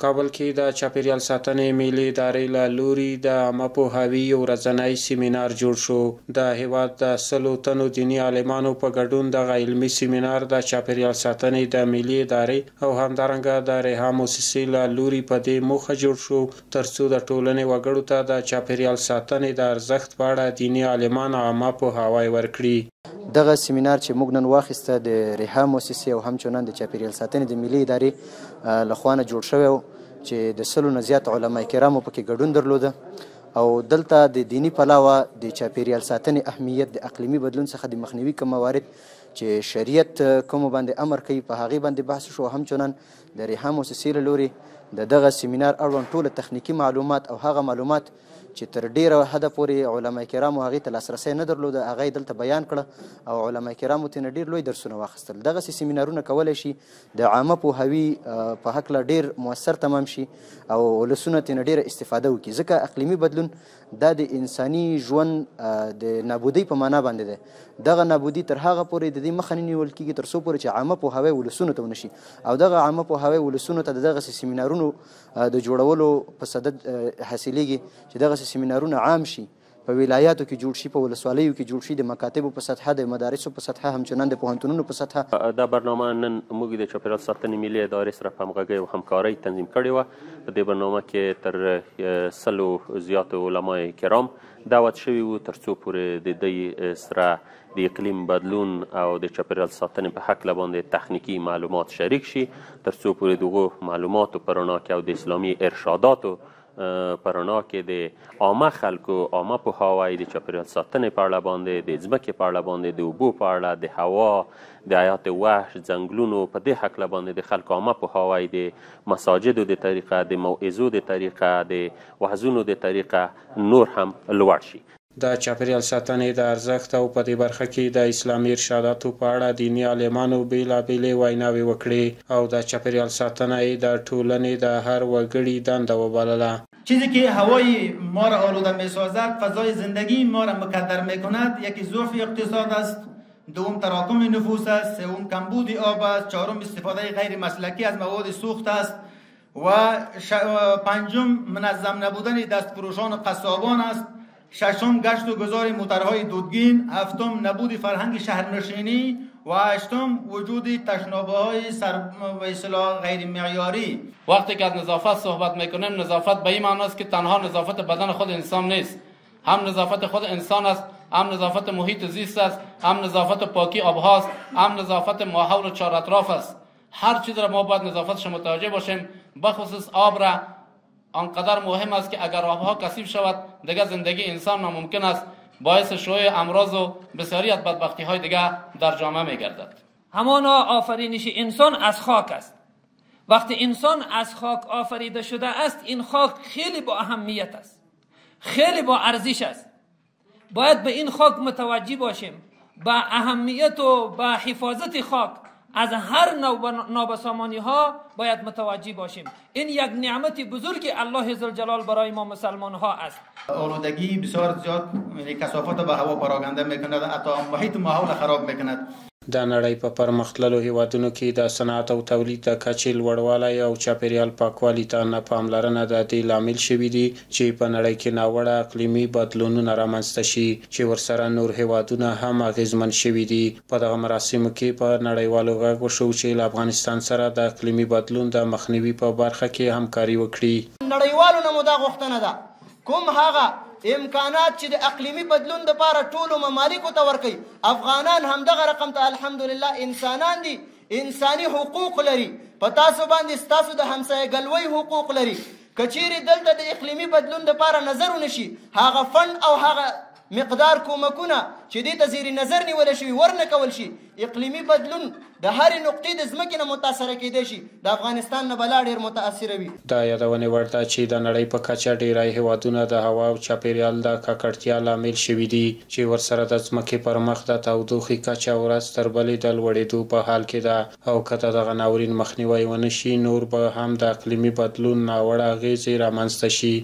کابل کې د چاپیریال ساتنې ملي ادارې له لوري د عامه پوهاوي ورځنی سیمینار جوړ شو. د هیواد د 100 تنو دیني عالمانو په ګډون دغه علمي سیمینار د چاپیریال ساتنې د ملي ادارې او همدارنګه د ریحا موسسې له لوري په دې موخه جوړ شو ترڅو د ټولنې وګړو ته د چاپیریال ساتنې د ارزښت په اړه دیني عالمان عامه پوهاوی ورکړي. دغه سیمینار چې موږ نن واخیسته د ریحا موسسې او همچنان د چاپیریال ساتنې د ملي ادارې لخوا نه جوړ شوی و چې د 100 نه زیات علما کرامو پکې ګډون درلوده او دلته د دینی پلوه د چاپیریال ساتنې اهمیت د اقلیمي بدلون څخه د مخنیوي کوم موارد چې شریعت کوم باندې امر کوي په هغې باندې بحث شو. همچنان د ریحا موسسې له لوري د دغه سیمینار اړوند ټوله تخنیکي معلومات او هغه معلومات چې تر ډیره حده پورې علما کرامو هغې ته لاسرسی نه درلوده هغه یې دلته بیان کړه او علما کرامو ترې نه ډېر لوی درسونه واخیستل. دغسې سیمینارونه کولی شي د عامه پوهاوي په هکله ډېر مؤثر تمام شي او ولسونه ترې نه ډېره استفاده وکړي ځکه اقلیمي بدلون دا د انساني ژوند د نابودۍ په معنا باندې دی. دغه نابودي تر هغه پورې د دې مخه نه نیول کېږي تر څو پورې چې عامه پوهاوی ولسونو ته ونه شي او دغه عامه پوهاوی ولسونو ته د دغسې سیمینارونو د جوړولو په صدد حاصلیږي چې دغسې سیمینارونه عام شي په ولایاتو کې جوړ شي په ولسوالیو کې جوړ شي د مکاتبو په سطحه د مدارسو په سطحه همچنان د پوهنتونونو په سطحه. دا برنامه نن موږ د چاپیریال ساتنې ملي ادارې سره په همغږۍ او همکارۍ تنظیم کړې وه. په دې برنامه کې تر 100 زیاتو علمای کرام دعوت شوي وو ترڅو پورې د دوی سره د اقلیم بدلون او د چاپیریال ساتنې په هکله باندې تخنیکي معلومات شریک شي ترڅو پورې دغو معلوماتو په رڼا کې او د اسلامي ارشاداتو په رڼا کې د عامه خلکو عامه پوهاوی د چاپیریال ساتنې په اړه باندې د ځمکې په اړه باندې د اوبو په اړه د هوا د حیات وحش ځنګلونو په دې هکله باندې د خلکو عامه پوهاوی د مساجدو د طریقه د موعظو د طریقه د وعظونو د طریقه نور هم لوړ شي. د چاپیریال ساتنې د ارزښت او په دې برخه کې د اسلامي ارشاداتو په اړه دیني عالمانو بېلابېلې ویناوې وکړې او د چاپیریال ساتنه یې د ټولنې د هر وګړي دنده وبلله. چیزی که هوای ما را آلوده می سازد فضای زندگی ما را مکدر می کند یکی ضعف اقتصاد است، دوم تراکم نفوس است، سوم کمبود آب است، چهارم استفاده غیر مسلکی از مواد سوخت است و پنجم منظم نبودن دستفروشان و قصابان است، ششم گشت و گذار موترهای دودگین، هفتم نبود فرهنگ شهرنشینی و هشتم وجود تشنابه‌های به اصطلاح غیر معیاری. وقتی که از نظافت صحبت میکنیم نظافت به این معنی است که تنها نظافت بدن خود انسان نیست، هم نظافت خود انسان است، هم نظافت محیط زیست است، هم نظافت پاکی آبهاست، هم نظافت ماحول و چهار اطراف است. هر چیز را ما باید نظافتش متوجه باشیم، بخصوص آب را آنقدر مهم است که اگر آبها کثیف شود دیگر زندگی انسان ناممکن است، باعث شیوع امراض و بسیاری از بدبختی های دیگر در جامعه می گردد. همانا آفرینش انسان از خاک است. وقتی انسان از خاک آفریده شده است این خاک خیلی با اهمیت است، خیلی با ارزش است. باید به این خاک متوجه باشیم، با اهمیت و با حفاظت خاک از هر نابسامانی ها باید متوجه باشیم. این یک نعمت بزرگ الله ذوالجلال برای ما مسلمان ها است. آلودگی بسیار زیاد کثافت به هوا پراکنده میکند، حتی محیط ماحول خراب میکند. د نړۍ په پرمختللو هیوادونو کې د صنعت او تولید د کچې لوړوالی او چاپیریال پاکوالي ته نه پاملرنه د دې لامل شوي دي چې په نړۍ کې ناوړه اقلیمي بدلونونه رامنځته شي چې ورسره نور هیوادونه هم اغیزمن شوي دي. په دغه مراسمو کې په نړیوالو غږ وشو چې له افغانستان سره د اقلیمي بدلون د مخنیوي په برخه کې همکاري وکړي. نړیوالو نه مو دا غوښتنه ده کوم هغه امکانات چې د اقلیمي بدلون لپاره ټولو ممالکو ته ورکوي، افغانان هم دغه رقم ته الحمدلله انسانان دي، انساني حقوق لري، په تاسو باندې ستاسو د همسایه‌ګلوۍ حقوق لري. که چیرې دلته د اقلیمي بدلون لپاره نظر ونه شي هغه فند او هغه مقدار کومکونه چې دې ته زیر نظر نیول شوي ورنه کول شي اقلیمي بدلون د هرې نقطې د ځمکې نه متاثره کیدی شي د افغانستان نه به لا ډېر متاثره وي. دا یادونې وړ ده چې د نړۍ په کچه ډیری هیوادونه د هوا او چاپیریال د ککړتیا لامل شوي دي چې ورسره د ځمکې پر مخ د تودوخې کچه ورځ تر بلې د لوړېدو په حال کې ده او که د دغه ناورین مخنیوی ونه شي نور به هم د اقلیمي بدلون ناوړه اغیزې رامنځته شي.